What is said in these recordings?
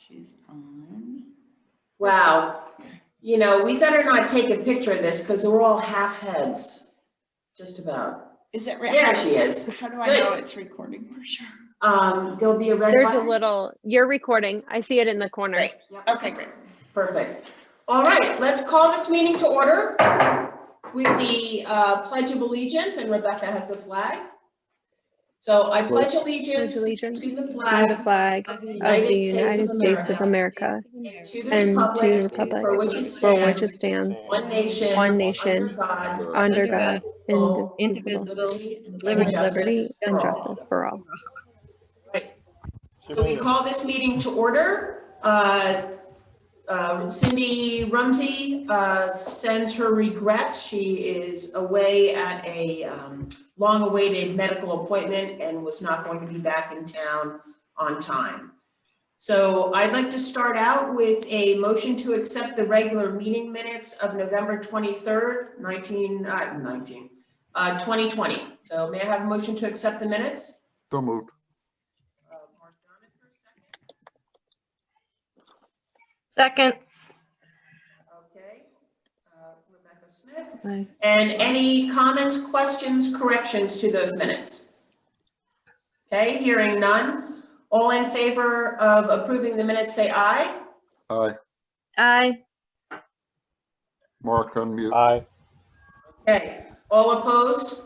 She's on. Wow. You know, we better not take a picture of this because we're all half heads, just about. Is it right? There she is. How do I Good. know it's recording for sure? There'll be a red There's button. a little, you're recording. I see it in the corner. Great. Yep. Okay, great. Perfect. All right, let's call this meeting to order with the Pledge of Allegiance, and Rebecca has the flag. So I pledge allegiance to the To flag the flag of the of United the States United of States of America, America to the and to the republic republic for which it for which it stands, stands, one nation, one nation, under God, indivisible, with liberty and justice for all. Right. So we call this meeting to order. Cindy Rumsey sends her regrets. She is away at a long-awaited medical appointment and was not going to be back in town on time. So I'd like to start out with a motion to accept the regular meeting minutes of November 23rd, 2020. So may I have a motion to accept the minutes? So moved. Mark Doniger, Second. okay. Rebecca Smith. Aye. And any comments, questions, corrections to those minutes? Okay, hearing none. All in favor of approving the minutes, say aye. Aye. Aye. Mark, unmute. Aye. Okay, all opposed?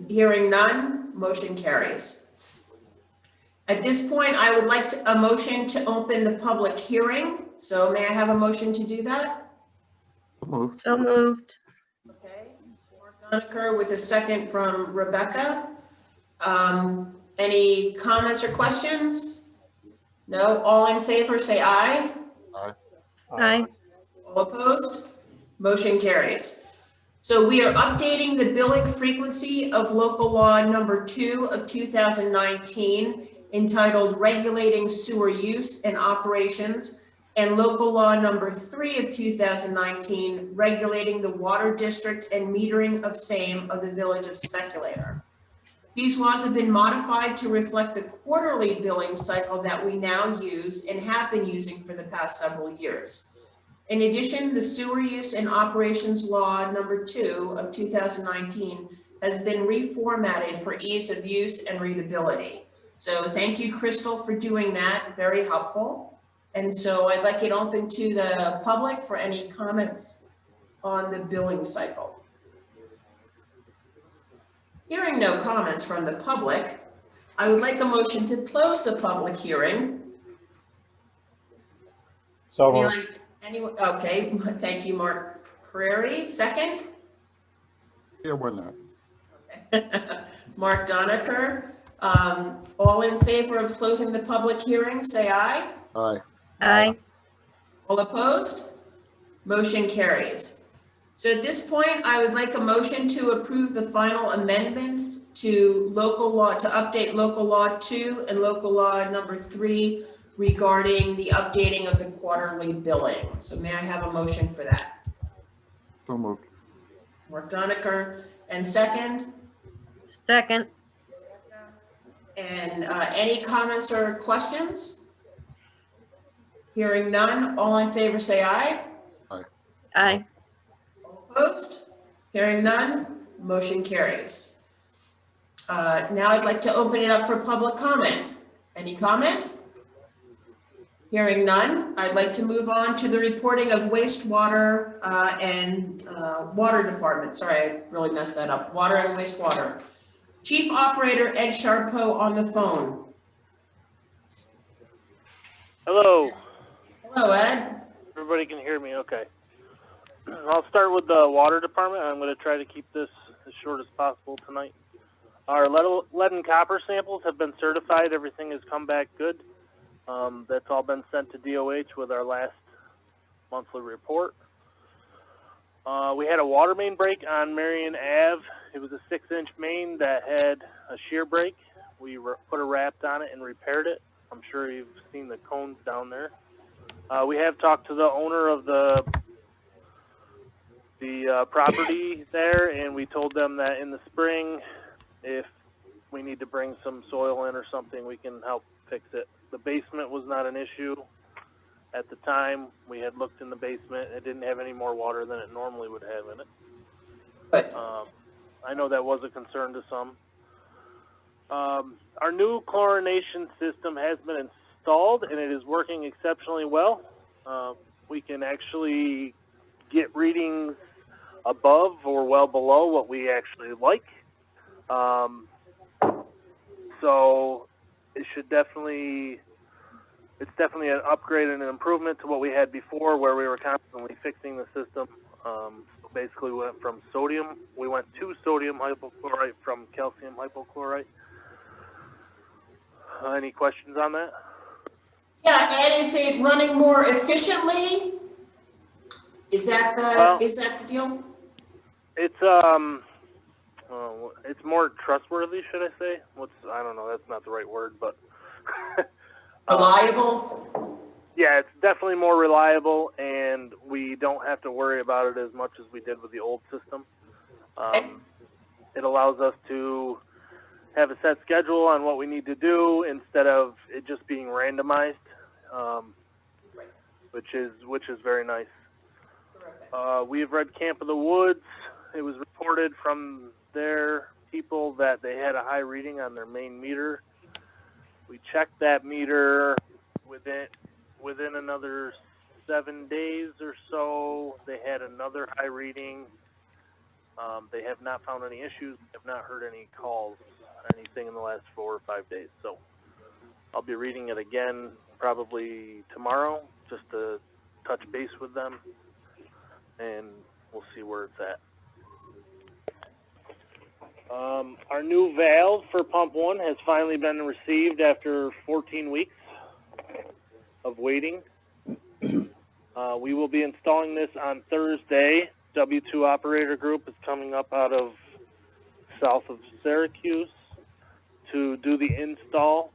Hearing none, motion carries. At this point, I would like a motion to open the public hearing. So may I have a motion to do that? So moved. So moved. Okay, Mark Doniger with a second from Rebecca. Any comments or questions? No, all in favor, say aye. Aye. All opposed? Motion carries. So we are updating the billing frequency of local law number 2 of 2019 entitled Regulating Sewer Use and Operations, and local law number 3 of 2019 Regulating the Water District and Metering of same of the Village of Speculator. These laws have been modified to reflect the quarterly billing cycle that we now use and have been using for the past several years. In addition, the Sewer Use and Operations Law number 2 of 2019 has been reformatted for ease of use and readability. So thank you, Crystal, for doing that. Very helpful. And so I'd like it open to the public for any comments on the billing cycle. Hearing no comments from the public, I would like a motion to close the public hearing. So moved. Anyone? Okay, thank you, Mark Carreri. Second? Yeah, why not? Okay. Mark Doniger. All in favor of closing the public hearing, say aye. Aye. Aye. All opposed? Motion carries. So at this point, I would like a motion to approve the final amendments to local law, to update local law 2 and local law number 3 regarding the updating of the quarterly billing. So may I have a motion for that? So moved. Mark Doniger, and second? Second. And any comments or questions? Hearing none, all in favor say aye. Aye. Opposed? Hearing none, motion carries. Now I'd like to open it up for public comment. Any comments? Hearing none, I'd like to move on to the reporting of wastewater and water department. Sorry, I really messed that up. Water and wastewater. Chief Operator Ed Sharpeau on the phone. Hello. Hello, Ed. Everybody can hear me, okay. I'll start with the water department. I'm going to try to keep this as short as possible tonight. Our lead and copper samples have been certified. Everything has come back good. That's all been sent to DOH with our last monthly report. We had a water main break on Marion Ave. It was a 6-inch main that had a shear break. We put a raft on it and repaired it. I'm sure you've seen the cones down there. We have talked to the owner of the property there, and we told them that in the spring, if we need to bring some soil in or something, we can help fix it. The basement was not an issue. At the time, we had looked in the basement. It didn't have any more water than it normally would have in it. Good. I know that was a concern to some. Our new chlorination system has been installed, and it is working exceptionally well. We can actually get readings above or well below what we actually like. So it should definitely, it's definitely an upgrade and an improvement to what we had before, where we were constantly fixing the system. So basically we went from sodium, we went to sodium hypochlorite from calcium hypochlorite. Any questions on that? Yeah, and is it running more efficiently? Is that the deal? It's more trustworthy, should I say? I don't know, that's not the right word, but Reliable? yeah, it's definitely more reliable, and we don't have to worry about it as much as we did with the old system. It allows us to have a set schedule on what we need to do instead of it just being randomized, which is very nice. We've read Camp of the Woods. It was reported from their people that they had a high reading on their main meter. We checked that meter within another 7 days or so. They had another high reading. They have not found any issues. Have not heard any calls or anything in the last 4 or 5 days. So I'll be reading it again probably tomorrow just to touch base with them, and we'll see where it's at. Our new valve for pump 1 has finally been received after 14 weeks of waiting. We will be installing this on Thursday. W2 Operator Group is coming up out of south of Syracuse to do the install,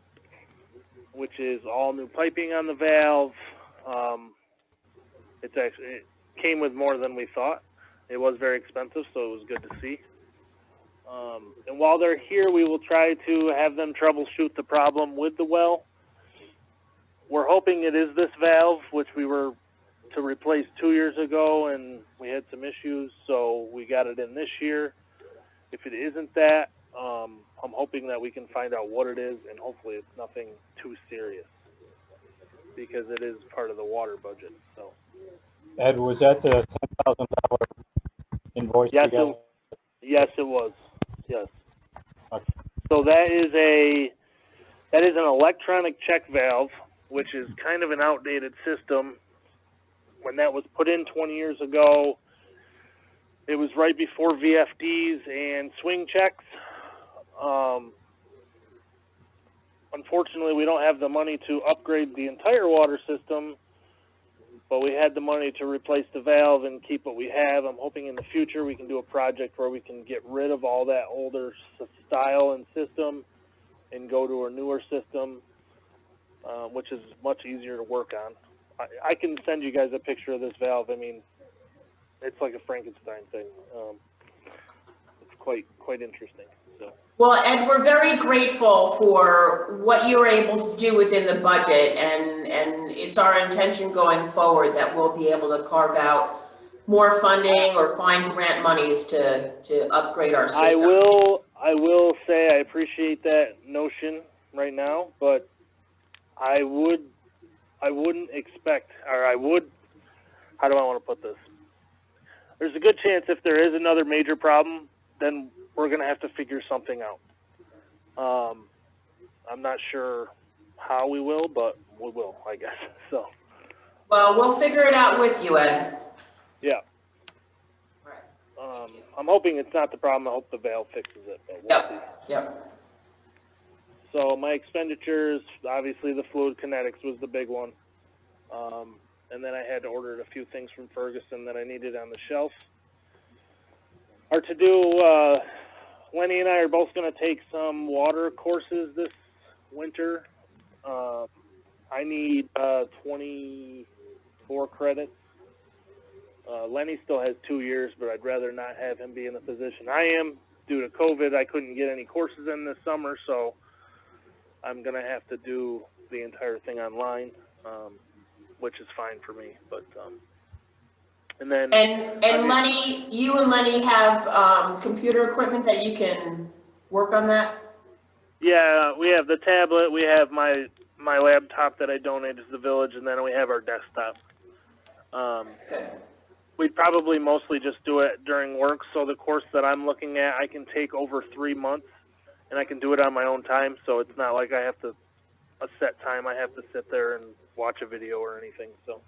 which is all new piping on the valve. It came with more than we thought. It was very expensive, so it was good to see. And while they're here, we will try to have them troubleshoot the problem with the well. We're hoping it is this valve, which we were to replace 2 years ago, and we had some issues, so we got it in this year. If it isn't that, I'm hoping that we can find out what it is, and hopefully it's nothing too serious, because it is part of the water budget. So, Ed, was that the $10,000 invoice? yes, it was. Yes. Okay. So that is an electronic check valve, which is kind of an outdated system. When that was put in 20 years ago, it was right before VFDs and swing checks. Unfortunately, we don't have the money to upgrade the entire water system, but we had the money to replace the valve and keep what we have. I'm hoping in the future we can do a project where we can get rid of all that older style and system and go to a newer system, which is much easier to work on. I can send you guys a picture of this valve. I mean, it's like a Frankenstein thing. It's quite interesting. So. Well, Ed, we're very grateful for what you were able to do within the budget, and it's our intention going forward that we'll be able to carve out more funding or find grant monies to upgrade our system. I will say I appreciate that notion right now, but I wouldn't expect, or I would, how do I want to put this? There's a good chance if there is another major problem, then we're going to have to figure something out. I'm not sure how we will, but we will, I guess. So. Well, we'll figure it out with you, Ed. Yeah. Right. I'm hoping it's not the problem. I hope the valve fixes it. But we'll see. Yep. So my expenditures, obviously the fluid kinetics was the big one. And then I had to order a few things from Ferguson that I needed on the shelf. Our to-do, Lenny and I are both going to take some water courses this winter. I need 24 credits. Lenny still has 2 years, but I'd rather not have him be in the position I am. Due to COVID, I couldn't get any courses in this summer, so I'm going to have to do the entire thing online, which is fine for me, but, and then. And Lenny, you and Lenny have, computer equipment that you can work on that? Yeah, we have the tablet, we have my laptop that I donated to the village, and then we have our desktop. Good. We'd probably mostly just do it during work, so the course that I'm looking at, I can take over 3 months, and I can do it on my own time, so it's not like I have to, a set time I have to sit there and watch a video or anything, so.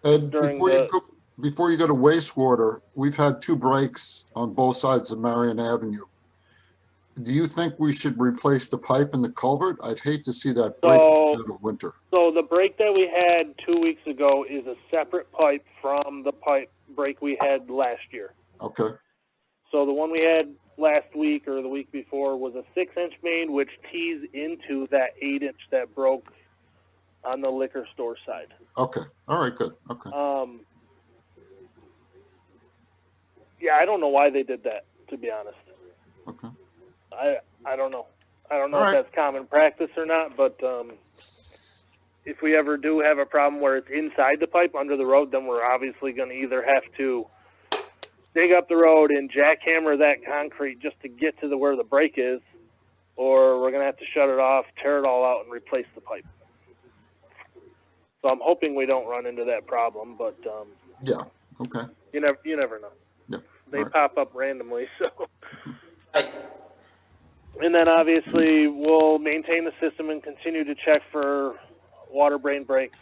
Ed, During before you go to wastewater, we've had 2 breaks on both sides of Marion Avenue. Do you think we should replace the pipe in the culvert? I'd hate to see that break in the winter. So the break that we had 2 weeks ago is a separate pipe from the pipe break we had last year. Okay, So the one we had last week or the week before was a 6-inch main, which tees into that 8-inch that broke on the liquor store side. okay, all right, good, okay. Yeah, I don't know why they did that, to be honest. Okay. I don't know. I don't know All if right. that's common practice or not, but if we ever do have a problem where it's inside the pipe under the road, then we're obviously going to either have to dig up the road and jackhammer that concrete just to get to where the break is, or we're going to have to shut it off, tear it all out, and replace the pipe. So I'm hoping we don't run into that problem, but Yeah, okay. you never know. Yep. They All right. pop up randomly, so. Right. And then obviously we'll maintain the system and continue to check for water brain breaks.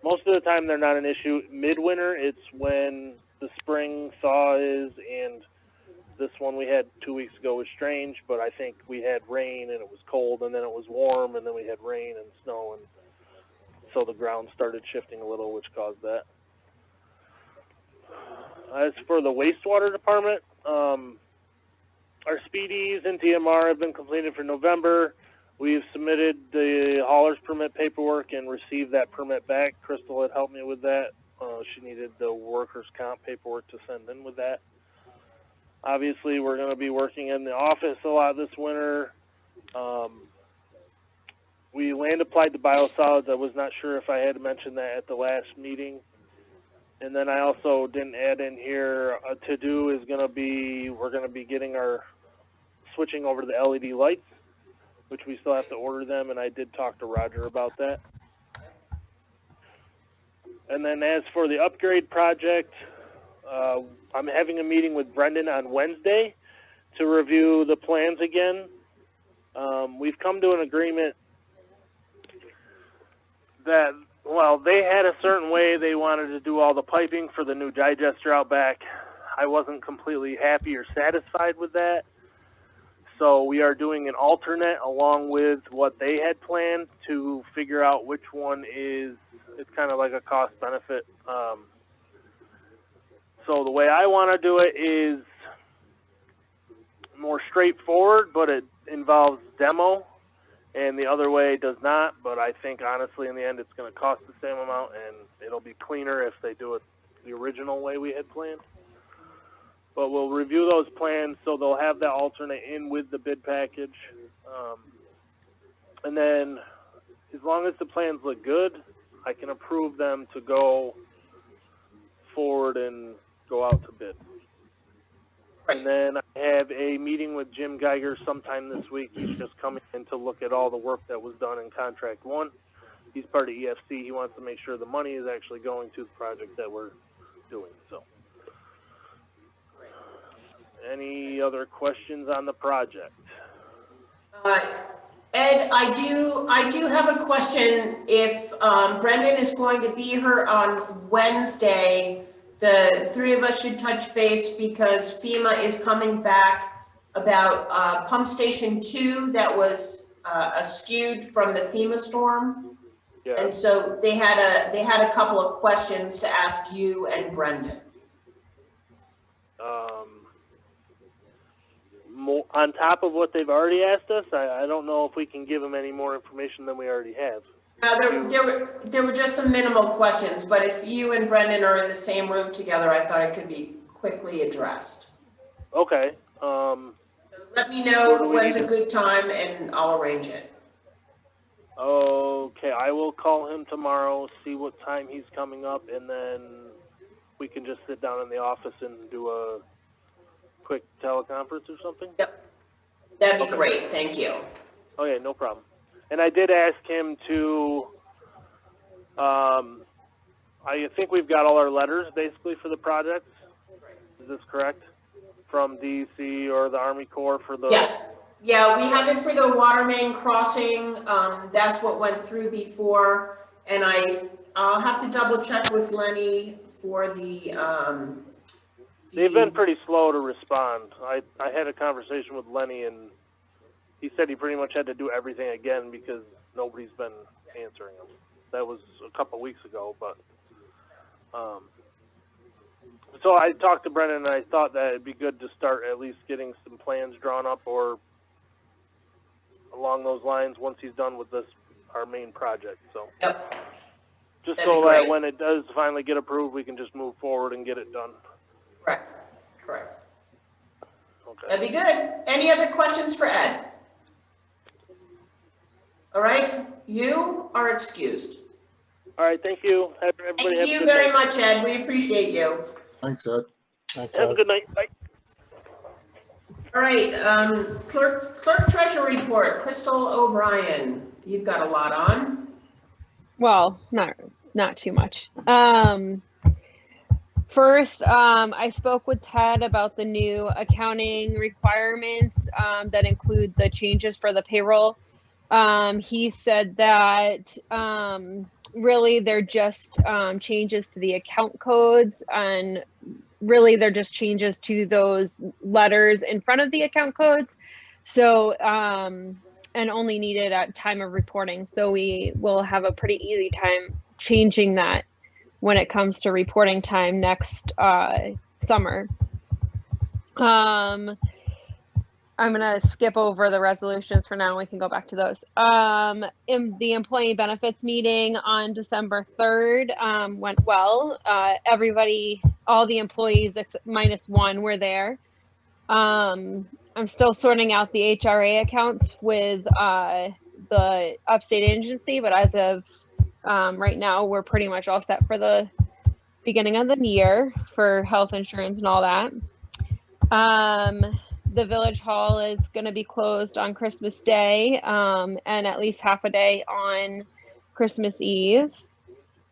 Most of the time they're not an issue. Midwinter, it's when the spring thaw is, and this one we had 2 weeks ago was strange, but I think we had rain and it was cold, and then it was warm, and then we had rain and snow, and so the ground started shifting a little, which caused that. As for the wastewater department, our speedies and TMR have been completed for November. We've submitted the hauler's permit paperwork and received that permit back. Crystal had helped me with that. She needed the workers' comp paperwork to send in with that. Obviously, we're going to be working in the office a lot this winter. We land applied to biosolids. I was not sure if I had mentioned that at the last meeting. And then I also didn't add in here, a to-do is going to be, we're going to be getting our, switching over to the LED lights, which we still have to order them, and I did talk to Roger about that. And then as for the upgrade project, I'm having a meeting with Brendan on Wednesday to review the plans again. We've come to an agreement that, well, they had a certain way they wanted to do all the piping for the new digester out back. I wasn't completely happy or satisfied with that. So we are doing an alternate along with what they had planned to figure out which one is, it's kind of like a cost benefit. So the way I want to do it is more straightforward, but it involves demo, and the other way does not. But I think honestly in the end it's going to cost the same amount, and it'll be cleaner if they do it the original way we had planned. But we'll review those plans, so they'll have that alternate in with the bid package. And then as long as the plans look good, I can approve them to go forward and go out to bid. And then I have a meeting with Jim Geiger sometime this week. He's just coming in to look at all the work that was done in contract 1. He's part of EFC. He wants to make sure the money is actually going to the project that we're doing. So, any other questions on the project? Ed, I do have a question. If Brendan is going to be here on Wednesday, the 3 of us should touch base because FEMA is coming back about pump station 2 that was askewed from the FEMA storm. Yeah. And so they had a couple of questions to ask you and Brendan. On top of what they've already asked us, I don't know if we can give them any more information than we already have. There were just some minimal questions, but if you and Brendan are in the same room together, I thought it could be quickly addressed. Okay. Let me know when's a good time and I'll arrange it. Okay, I will call him tomorrow, see what time he's coming up, and then we can just sit down in the office and do a quick teleconference or something. Yep. That'd be Okay. great. Thank you. Okay, no problem. And I did ask him to, I think we've got all our letters basically for the projects. Is this correct? From DC or the Army Corps for the... Yeah. Yeah, we have it for the water main crossing. That's what went through before. And I'll have to double check with Lenny for the, They've been pretty slow to respond. I had a conversation with Lenny, and he said he pretty much had to do everything again because nobody's been answering him. That was a couple weeks ago, but so I talked to Brennan, and I thought that it'd be good to start at least getting some plans drawn up or along those lines once he's done with this, our main project. So Yep. just That'd be so that great. when it does finally get approved, we can just move forward and get it done. Correct. Correct. Okay. That'd be good. Any other questions for Ed? All right, you are excused. All right, thank you. Everybody Thank have a you good very night. much, Ed. We appreciate you. Thanks, Ed. Thanks, Have a Ed. good night. Bye. All right, clerk treasurer report, Crystal O'Brien. You've got a lot on. Well, not too much. First, I spoke with Ted about the new accounting requirements that include the changes for the payroll. He said that really they're just changes to the account codes, and really they're just changes to those letters in front of the account codes. So, and only needed at time of reporting. So we will have a pretty easy time changing that when it comes to reporting time next summer. I'm gonna skip over the resolutions for now, and we can go back to those. In the employee benefits meeting on December 3rd went well. Everybody, all the employees minus one were there. I'm still sorting out the HRA accounts with the upstate agency, but as of right now, we're pretty much all set for the beginning of the year for health insurance and all that. The village hall is going to be closed on Christmas Day and at least half a day on Christmas Eve.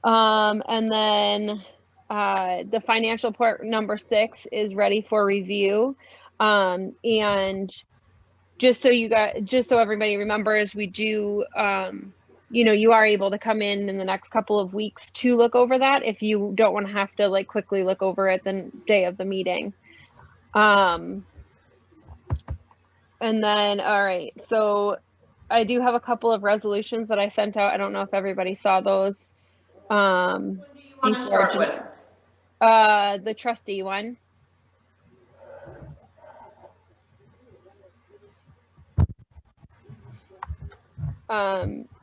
And then the financial report number 6 is ready for review. And just so everybody remembers, we do, you are able to come in the next couple of weeks to look over that if you don't want to have to like quickly look over it the day of the meeting. And then, all right, so I do have a couple of resolutions that I sent out. I don't know if everybody saw those. What do you want to start with? The trustee one.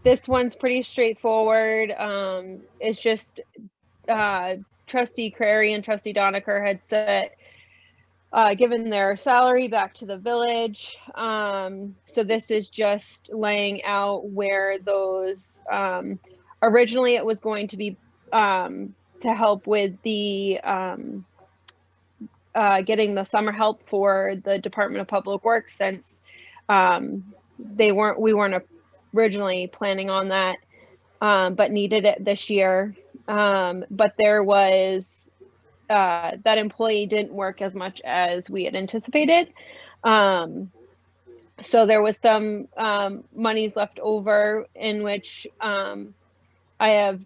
This one's pretty straightforward. It's just Trustee Crary and Trustee Doniker had set given their salary back to the village. So this is just laying out where those, originally it was going to be to help with the getting the summer help for the Department of Public Works, since we weren't originally planning on that, but needed it this year. But there was that employee didn't work as much as we had anticipated. So there was some monies left over, in which I have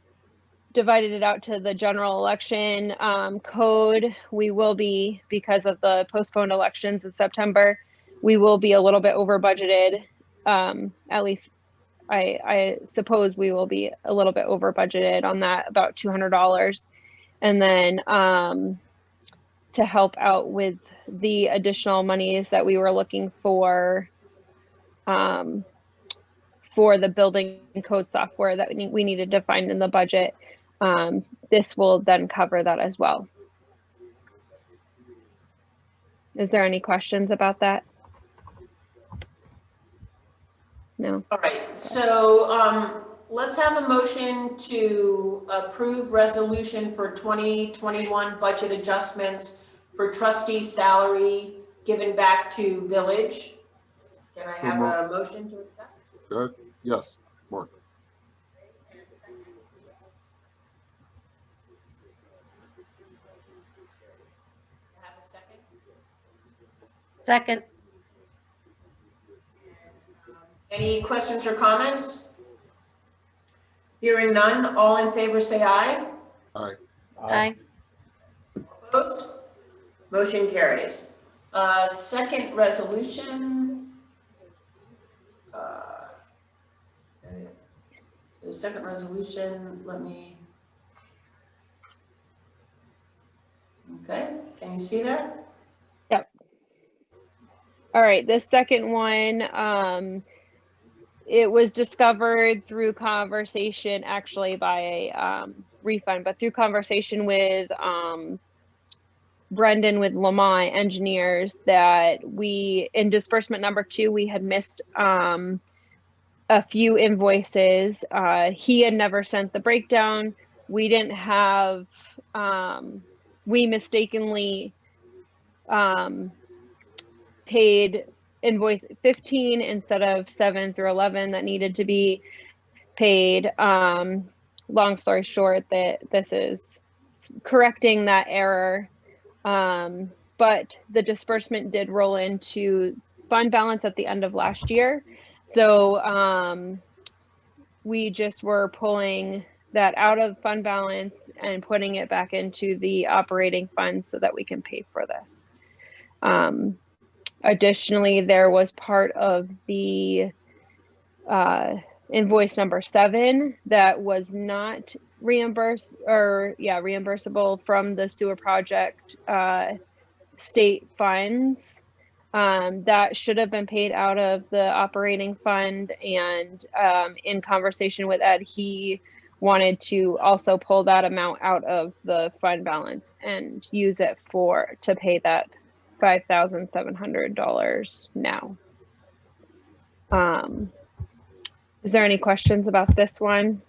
divided it out to the general election code. We will be, because of the postponed elections in September, we will be a little bit over budgeted. At least I suppose we will be a little bit over budgeted on that, about $200. And then to help out with the additional monies that we were looking for the building code software that we needed to find in the budget, this will then cover that as well. Is there any questions about that? No. All right, so let's have a motion to approve resolution for 2021 budget adjustments for trustee salary given back to village. Can I have a motion to accept? Good, yes, Mark. Have a second? Second. Any questions or comments? Hearing none, all in favor say aye. Aye. Opposed? Motion carries. Second resolution. Okay. So second resolution, let me. Okay, can you see that? All right, the second one, it was discovered through conversation, actually by a refund, but through conversation with Brendan with Lamont Engineers, that we, in disbursement number 2, we had missed a few invoices. He had never sent the breakdown. We didn't have, we mistakenly paid invoice 15 instead of 7 through 11 that needed to be paid. Long story short, that this is correcting that error. But the disbursement did roll into fund balance at the end of last year. So we just were pulling that out of fund balance and putting it back into the operating fund so that we can pay for this. Additionally, there was part of the invoice number 7 that was not reimbursable from the sewer project state funds. That should have been paid out of the operating fund, and in conversation with Ed, he wanted to also pull that amount out of the fund balance and use it to pay that $5,700 now. Is there any questions about this one?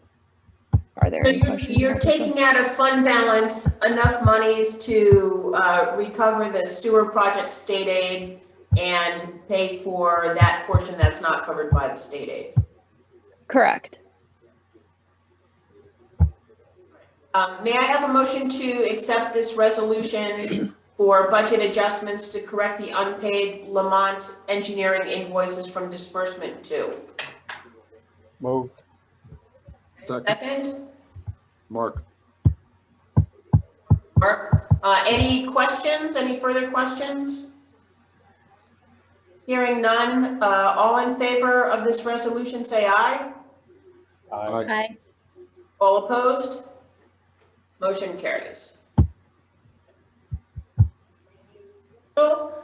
Are there So any questions? you're about this taking one? out of fund balance enough monies to recover the sewer project state aid and pay for that portion that's not covered by the state aid. Correct. May I have a motion to accept this resolution for budget adjustments to correct the unpaid Lamont Engineering invoices from disbursement 2? Moved. Second? Mark. Mark, any questions, any further questions? Hearing none, all in favor of this resolution say aye. Aye. Aye. All opposed? Motion carries.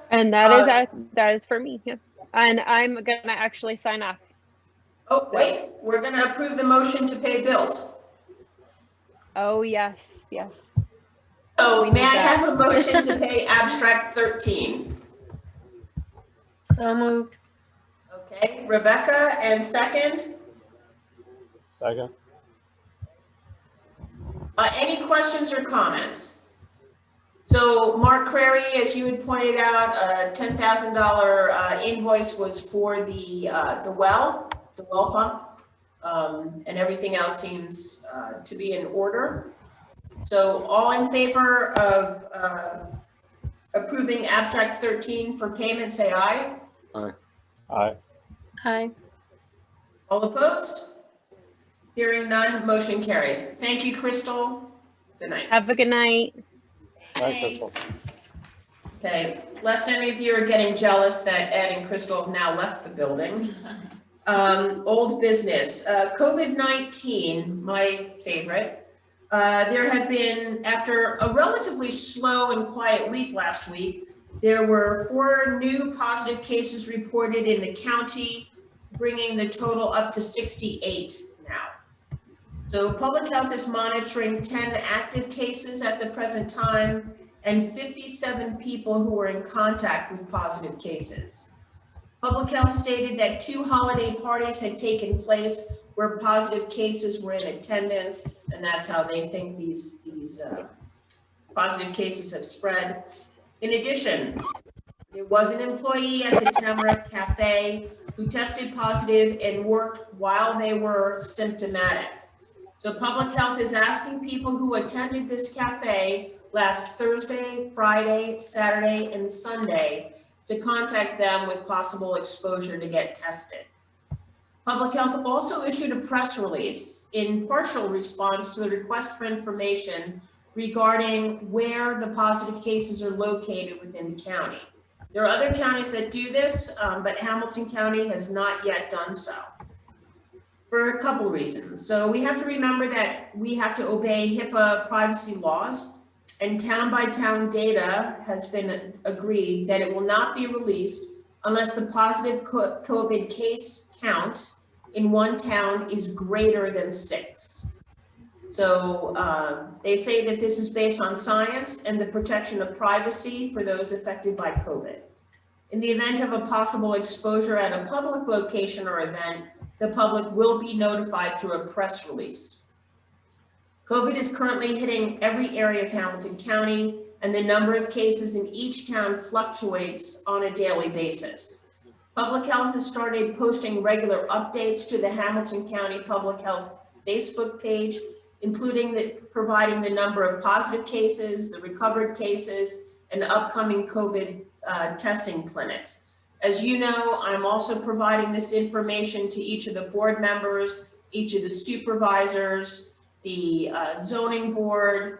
And that is for me. Yeah. And I'm gonna actually sign off. Oh, wait, we're gonna approve the motion to pay bills. Oh, yes, yes. So We may need I that. have a motion to pay abstract 13? So moved. Okay, Rebecca, and second? Second. Any questions or comments? So Mark Crary, as you had pointed out, a $10,000 invoice was for the well pump, and everything else seems to be in order. So all in favor of approving abstract 13 for payment, say aye. Aye. Aye. All opposed? Hearing none, motion carries. Thank you, Crystal. Good night. Have a good night. Aye, Crystal. Okay, lest any of you are getting jealous that Ed and Crystal have now left the building. Old business, COVID-19, my favorite. There have been, after a relatively slow and quiet week last week, there were 4 new positive cases reported in the county, bringing the total up to 68 now. So public health is monitoring 10 active cases at the present time and 57 people who were in contact with positive cases. Public health stated that 2 holiday parties had taken place where positive cases were in attendance, and that's how they think these positive cases have spread. In addition, there was an employee at the Tamarack Cafe who tested positive and worked while they were symptomatic. So public health is asking people who attended this cafe last Thursday, Friday, Saturday, and Sunday to contact them with possible exposure to get tested. Public health also issued a press release in partial response to the request for information regarding where the positive cases are located within the county. There are other counties that do this, but Hamilton County has not yet done so for a couple reasons. So we have to remember that we have to obey HIPAA privacy laws, and town by town data has been agreed that it will not be released unless the positive COVID case count in one town is greater than 6. So they say that this is based on science and the protection of privacy for those affected by COVID. In the event of a possible exposure at a public location or event, the public will be notified through a press release. COVID is currently hitting every area of Hamilton County, and the number of cases in each town fluctuates on a daily basis. Public Health has started posting regular updates to the Hamilton County Public Health Facebook page, including providing the number of positive cases, the recovered cases, and upcoming COVID testing clinics. As you know, I'm also providing this information to each of the board members, each of the supervisors, the zoning board,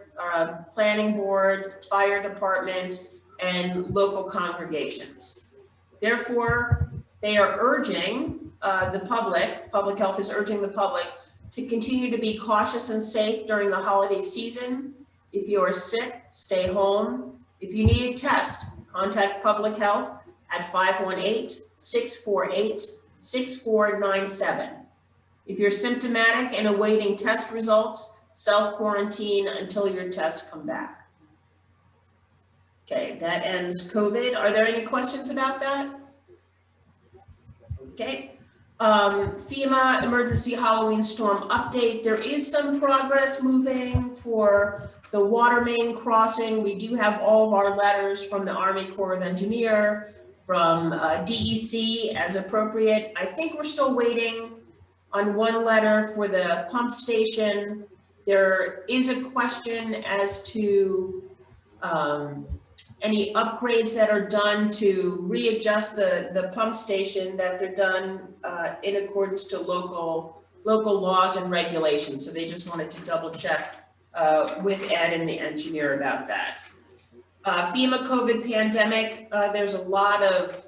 planning board, fire department, and local congregations. Therefore, they are urging the public health is urging the public to continue to be cautious and safe during the holiday season. If you are sick, stay home. If you need a test, contact public health at 518-648-6497. If you're symptomatic and awaiting test results, self-quarantine until your tests come back. Okay, that ends COVID. Are there any questions about that? Okay. FEMA emergency Halloween storm update. There is some progress moving for the water main crossing. We do have all of our letters from the Army Corps of Engineer, from DEC as appropriate. I think we're still waiting on one letter for the pump station. There is a question as to any upgrades that are done to readjust the pump station, that they're done in accordance to local laws and regulations. So they just wanted to double check with Ed and the engineer about that. FEMA COVID pandemic, there's a lot of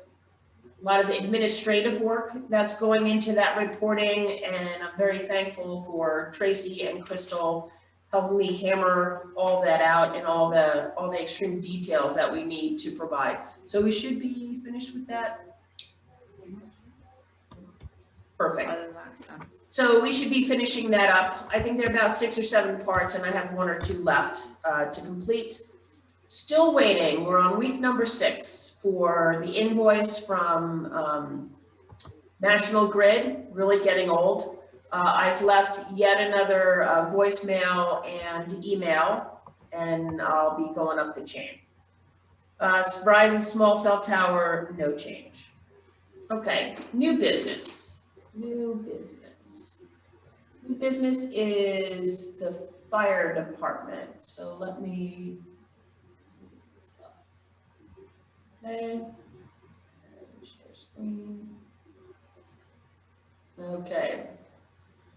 administrative work that's going into that reporting, and I'm very thankful for Tracy and Crystal helping me hammer all that out and all the extreme details that we need to provide. So we should be finished with that. Perfect. So we should be finishing that up. I think there are about 6 or 7 parts, and I have 1 or 2 left to complete. Still waiting. We're on week number 6 for the invoice from National Grid, really getting old. I've left yet another voicemail and email, and I'll be going up the chain. Verizon small cell tower, no change. Okay, new business. New business. New business is the fire department. So let me. Okay. Share screen. Okay.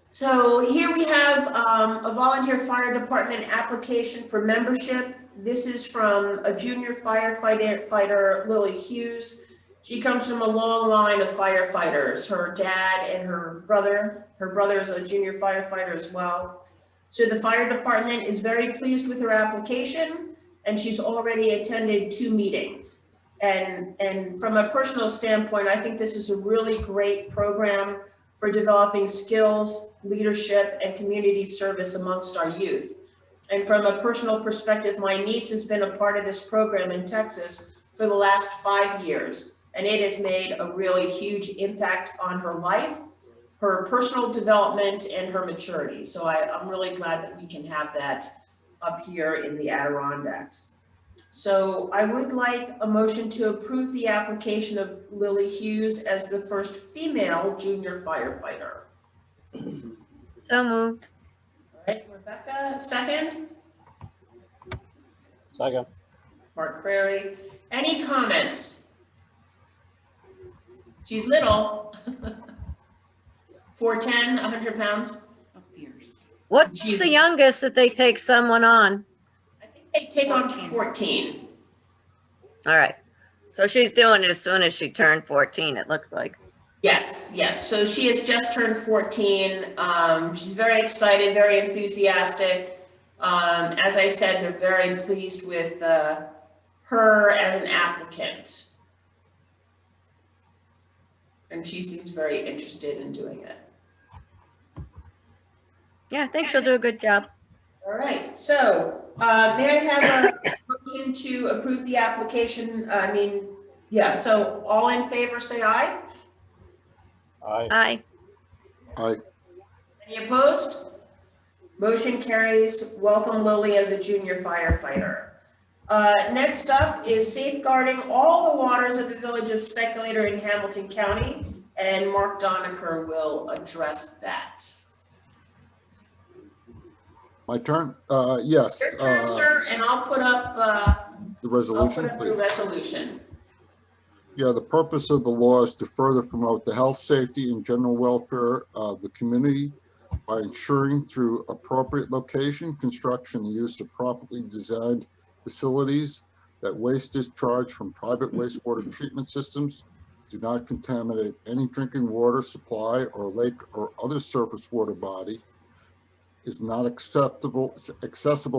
So here we have a volunteer fire department application for membership. This is from a junior firefighter, Lily Hughes. She comes from a long line of firefighters. Her dad and her brother is a junior firefighter as well. So the fire department is very pleased with her application, and she's already attended 2 meetings. And from a personal standpoint, I think this is a really great program for developing skills, leadership, and community service amongst our youth. And from a personal perspective, my niece has been a part of this program in Texas for the last 5 years, and it has made a really huge impact on her life her personal development and her maturity. So I'm really glad that we can have that up here in the Adirondacks. So I would like a motion to approve the application of Lily Hughes as the first female junior firefighter. So moved. All right, Rebecca, second. Second. Mark Crary. Any comments? She's little. 4'10", 100 pounds. Up yours. What's She's- the youngest that they take someone on? I think they take on 14. 14. All right. So she's doing it as soon as she turned 14, it looks like. Yes, yes. So she has just turned 14. She's very excited, very enthusiastic. As I said, they're very pleased with her as an applicant. And she seems very interested in doing it. Yeah, I think she'll do a good job. All right, so may I have a motion to approve the application? So all in favor, say aye. Aye. Aye. Aye. Any opposed? Motion carries. Welcome Lily as a junior firefighter. Next up is safeguarding all the waters of the village of Speculator in Hamilton County, and Mark Doniker will address that. My turn? Yes. Your turn, sir, and I'll put up The resolution, the please. resolution. Yeah, the purpose of the law is to further promote the health, safety, and general welfare of the community by ensuring through appropriate location, construction, and use of properly designed facilities that waste discharge from private wastewater treatment systems do not contaminate any drinking water supply or lake or other surface water body, is not accessible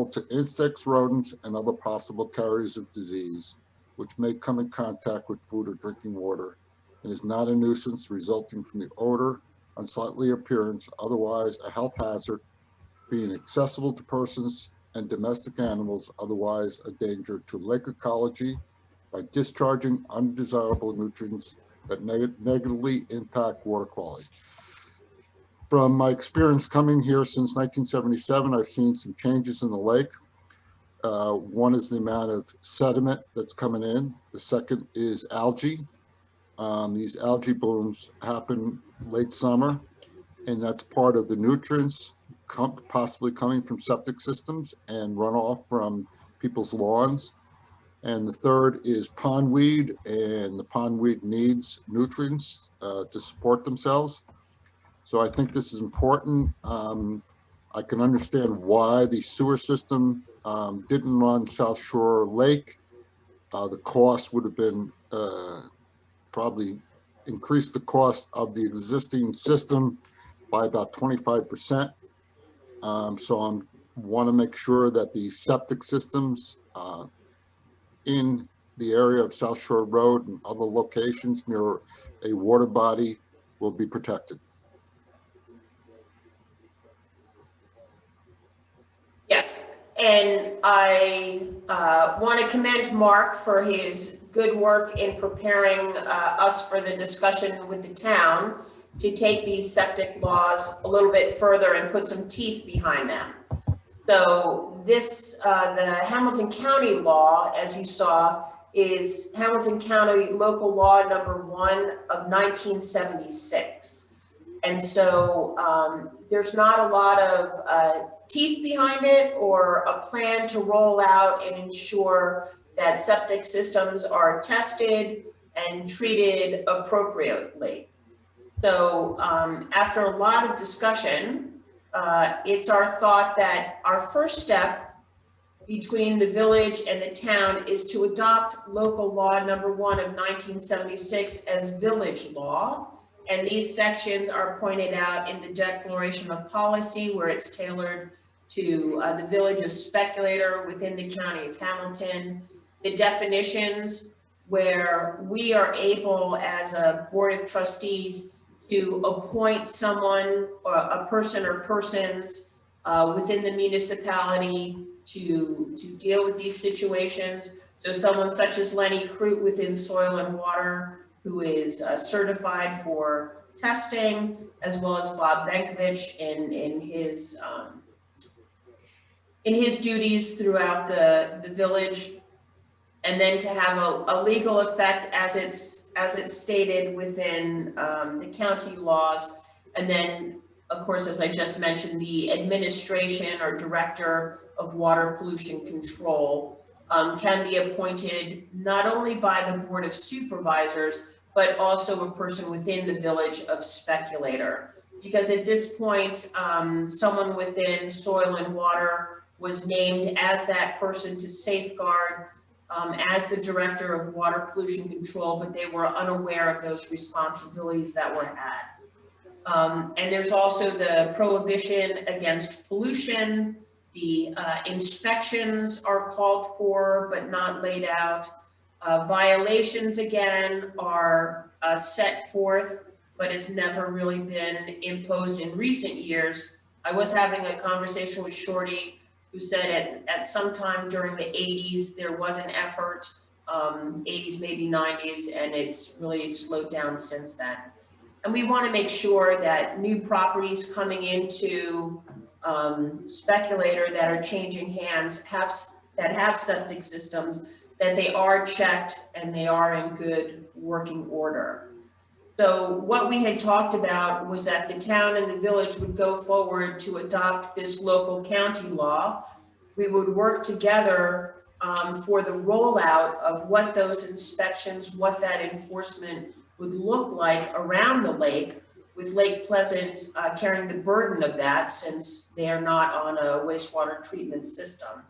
to insects, rodents, and other possible carriers of disease, which may come in contact with food or drinking water, and is not a nuisance resulting from the odor, unsightly appearance, otherwise a health hazard, being accessible to persons and domestic animals, otherwise a danger to lake ecology by discharging undesirable nutrients that negatively impact water quality. From my experience coming here since 1977, I've seen some changes in the lake. One is the amount of sediment that's coming in. The second is algae. These algae blooms happen late summer, and that's part of the nutrients possibly coming from septic systems and runoff from people's lawns. And the third is pondweed, and the pondweed needs nutrients to support themselves. So I think this is important. I can understand why the sewer system didn't run South Shore Lake. The cost would have been probably increased the cost of the existing system by about 25%. So I want to make sure that the septic systems in the area of South Shore Road and other locations near a water body will be protected. Yes, and I want to commend Mark for his good work in preparing us for the discussion with the town to take these septic laws a little bit further and put some teeth behind them. So this, the Hamilton County law, as you saw, is Hamilton County Local Law number 1 of 1976. And so there's not a lot of teeth behind it or a plan to roll out and ensure that septic systems are tested and treated appropriately. So after a lot of discussion, it's our thought that our first step between the village and the town is to adopt local law number 1 of 1976 as village law. And these sections are pointed out in the declaration of policy where it's tailored to the village of Speculator within the county of Hamilton. The definitions where we are able as a board of trustees to appoint someone or a person or persons within the municipality to deal with these situations. So someone such as Lenny Crute within Soil and Water, who is certified for testing, as well as Bob Benkovich in his duties throughout the village. And then to have a legal effect as it's stated within the county laws. And then, of course, as I just mentioned, the administration or director of water pollution control can be appointed not only by the Board of Supervisors, but also a person within the village of Speculator. Because at this point, someone within soil and water was named as that person to safeguard as the director of water pollution control, but they were unaware of those responsibilities that were had. And there's also the prohibition against pollution. The inspections are called for, but not laid out. Violations, again, are set forth, but has never really been imposed in recent years. I was having a conversation with Shorty, who said at some time during the 80s, there was an effort, 80s, maybe 90s, and it's really slowed down since then. And we want to make sure that new properties coming into Speculator that are changing hands that have septic systems, that they are checked and they are in good working order. So what we had talked about was that the town and the village would go forward to adopt this local county law. We would work together for the rollout of what those inspections, what that enforcement would look like around the lake, with Lake Pleasant carrying the burden of that since they are not on a wastewater treatment system.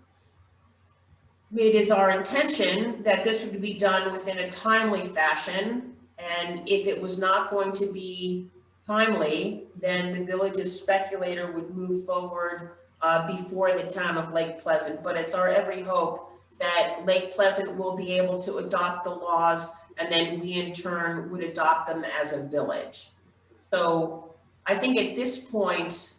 It is our intention that this would be done within a timely fashion. And if it was not going to be timely, then the village's Speculator would move forward before the town of Lake Pleasant. But it's our every hope that Lake Pleasant will be able to adopt the laws, and then we in turn would adopt them as a village. So I think at this point,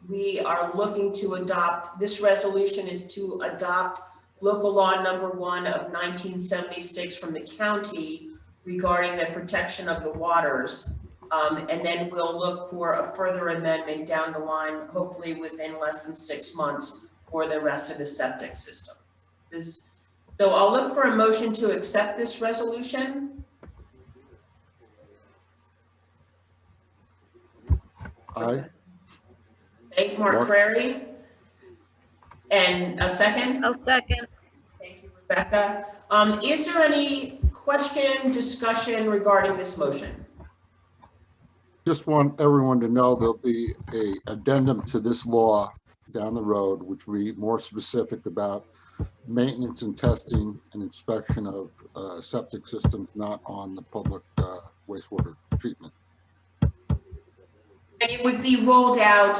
we are looking to adopt, this resolution is to adopt local law number 1 of 1976 from the county regarding the protection of the waters. And then we'll look for a further amendment down the line, hopefully within less than 6 months, for the rest of the septic system. So I'll look for a motion to accept this resolution. Aye. Thank Mark Crary. And a second? I'll second. Thank you, Rebecca. Is there any question, discussion regarding this motion? Just want everyone to know there'll be a addendum to this law down the road, which will be more specific about maintenance and testing and inspection of septic systems not on the public wastewater treatment. And it would be rolled out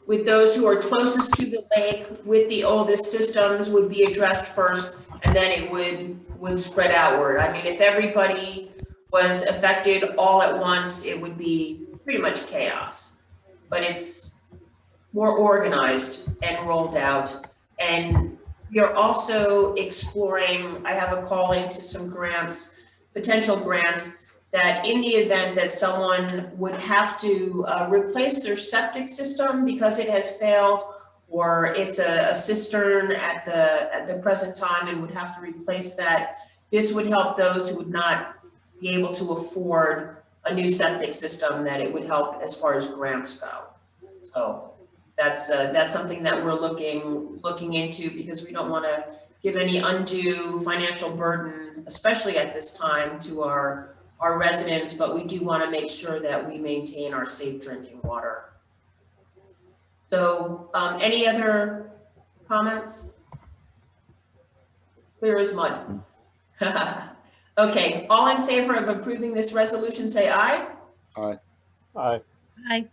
with those who are closest to the lake, with the oldest systems would be addressed first, and then it would spread outward. I mean, if everybody was affected all at once, it would be pretty much chaos. But it's more organized and rolled out. And we are also exploring, I have a call into some grants, potential grants, that in the event that someone would have to replace their septic system because it has failed, or it's a cistern at the present time and would have to replace that, this would help those who would not be able to afford a new septic system, that it would help as far as grants go. So that's something that we're looking into, because we don't want to give any undue financial burden, especially at this time, to our residents, but we do want to make sure that we maintain our safe drinking water. So any other comments? Clear as mud. Okay, all in favor of approving this resolution, say aye. Aye. Aye. Aye.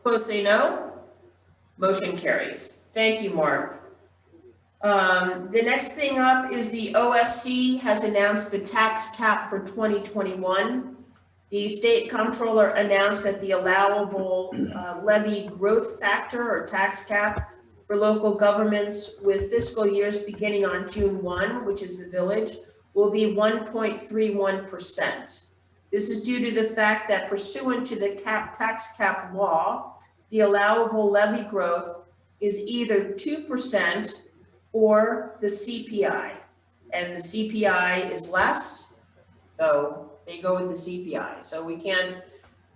Opposed, say no. Motion carries. Thank you, Mark. The next thing up is the OSC has announced the tax cap for 2021. The state comptroller announced that the allowable levy growth factor or tax cap for local governments with fiscal years beginning on June 1, which is the village, will be 1.31%. This is due to the fact that pursuant to the tax cap law, the allowable levy growth is either 2% or the CPI. And the CPI is less, so they go with the CPI. So we can't,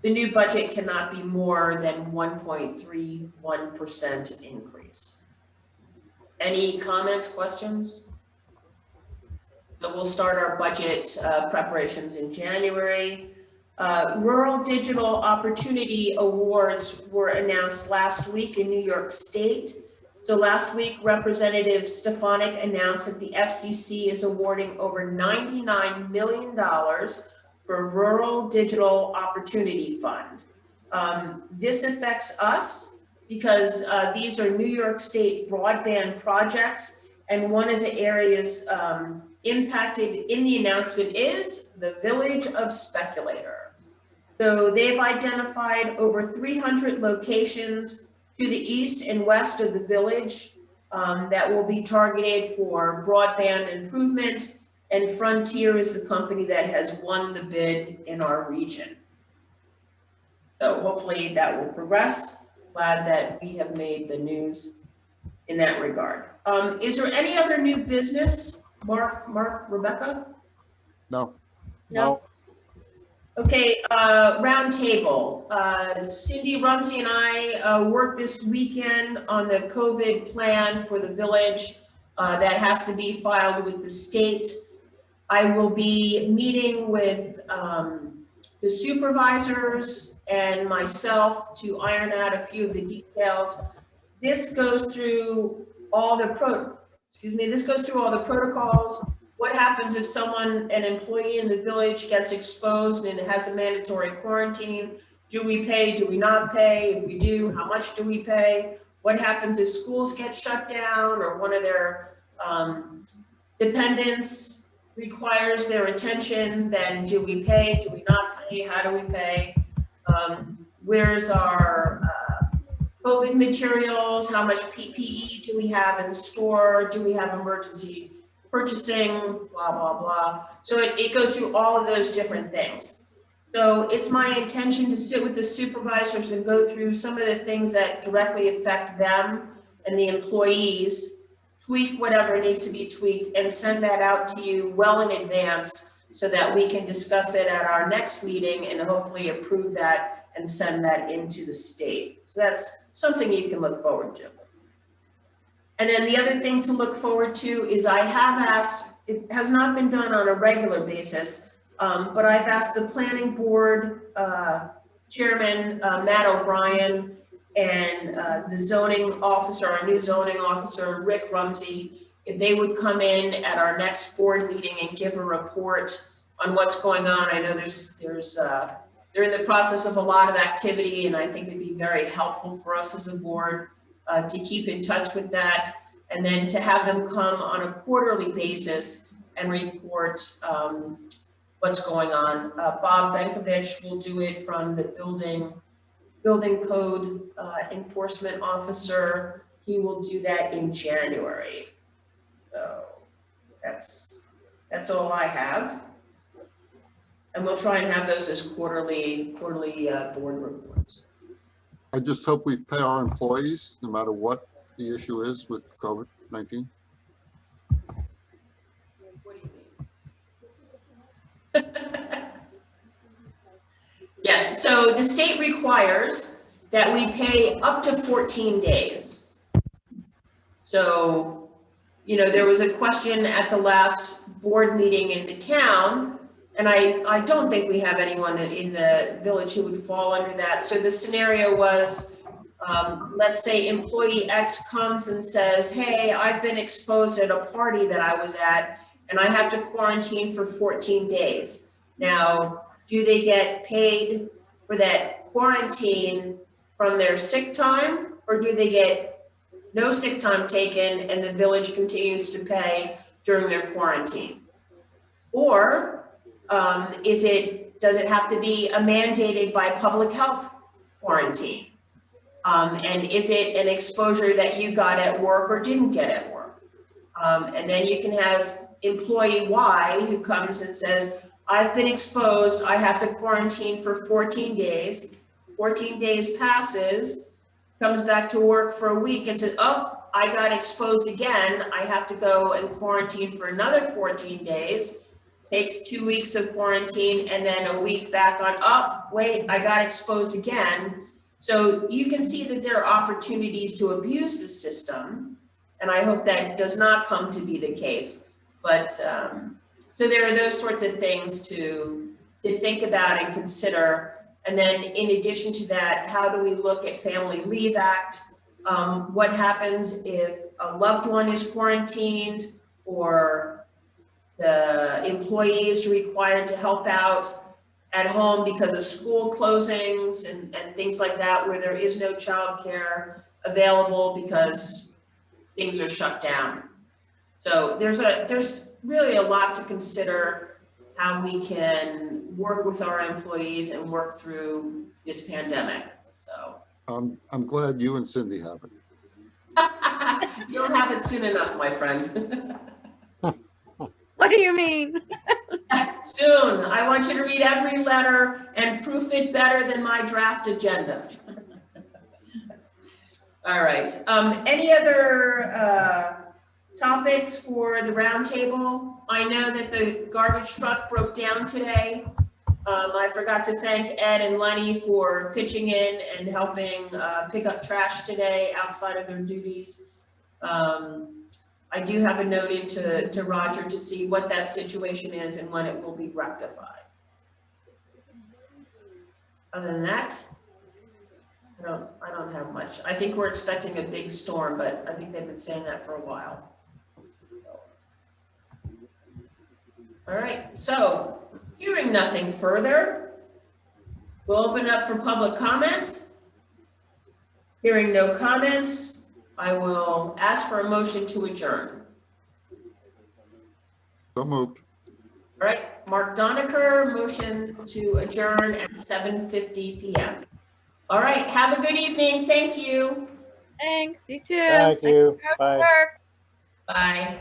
the new budget cannot be more than 1.31% increase. Any comments, questions? So we'll start our budget preparations in January. Rural Digital Opportunity Awards were announced last week in New York State. So last week, Representative Stefanik announced that the FCC is awarding over $99 million for Rural Digital Opportunity Fund. This affects us because these are New York State broadband projects, and one of the areas impacted in the announcement is the village of Speculator. So they've identified over 300 locations to the east and west of the village that will be targeted for broadband improvement, and Frontier is the company that has won the bid in our region. So hopefully that will progress. Glad that we have made the news in that regard. Is there any other new business? Mark, Rebecca? No. No. Okay, round table. Cindy, Rumsey, and I worked this weekend on the COVID plan for the village that has to be filed with the state. I will be meeting with the supervisors and myself to iron out a few of the details. This goes through all the protocols. What happens if someone, an employee in the village, gets exposed and has a mandatory quarantine? Do we pay? Do we not pay? If we do, how much do we pay? What happens if schools get shut down or one of their dependents requires their attention? Then do we pay? Do we not pay? How do we pay? Where's our COVID materials? How much PPE do we have in the store? Do we have emergency purchasing? Blah, blah, blah. So it goes through all of those different things. So it's my intention to sit with the supervisors and go through some of the things that directly affect them and the employees, tweak whatever needs to be tweaked, and send that out to you well in advance so that we can discuss that at our next meeting and hopefully approve that and send that into the state. So that's something you can look forward to. And then the other thing to look forward to is I have asked, it has not been done on a regular basis, but I've asked the planning board chairman, Matt O'Brien, and the zoning officer, our new zoning officer, Rick Rumsey, if they would come in at our next board meeting and give a report on what's going on. I know they're in the process of a lot of activity, and I think it'd be very helpful for us as a board to keep in touch with that, and then to have them come on a quarterly basis and report what's going on. Bob Benkovich will do it from the building code enforcement officer. He will do that in January. So that's all I have. And we'll try and have those as quarterly board reports. I just hope we pay our employees, no matter what the issue is with COVID-19. What do you mean? Yes, so the state requires that we pay up to 14 days. So, you know, there was a question at the last board meeting in the town, and I don't think we have anyone in the village who would fall under that. So the scenario was, let's say employee X comes and says, hey, I've been exposed at a party that I was at, and I have to quarantine for 14 days. Now, do they get paid for that quarantine from their sick time, or do they get no sick time taken and the village continues to pay during their quarantine? Or does it have to be mandated by public health quarantine? And is it an exposure that you got at work or didn't get at work? And then you can have employee Y who comes and says, I've been exposed, I have to quarantine for 14 days. 14 days passes, comes back to work for a week and says, oh, I got exposed again. I have to go and quarantine for another 14 days. Takes 2 weeks of quarantine and then a week back on, oh, wait, I got exposed again. So you can see that there are opportunities to abuse the system. And I hope that does not come to be the case. But so there are those sorts of things to think about and consider. And then in addition to that, how do we look at Family Leave Act? What happens if a loved one is quarantined or the employee is required to help out at home because of school closings and things like that, where there is no childcare available because things are shut down. So there's really a lot to consider how we can work with our employees and work through this pandemic. So I'm glad you and Cindy have it. you'll have it soon enough, my friend. What do you mean? Soon. I want you to read every letter and proof it better than my draft agenda. All right. Any other topics for the roundtable? I know that the garbage truck broke down today. I forgot to thank Ed and Lenny for pitching in and helping pick up trash today outside of their duties. I do have a note into Roger to see what that situation is and when it will be rectified. Other than that, I don't have much. I think we're expecting a big storm, but I think they've been saying that for a while. All right, so hearing nothing further, we'll open up for public comments. Hearing no comments, I will ask for a motion to adjourn. So moved. All right, Mark Doniker, motion to adjourn at 7:50 p.m. All right, have a good evening. Thank you. Thanks, you too. Thank you. Thanks for Bye. your work. Bye.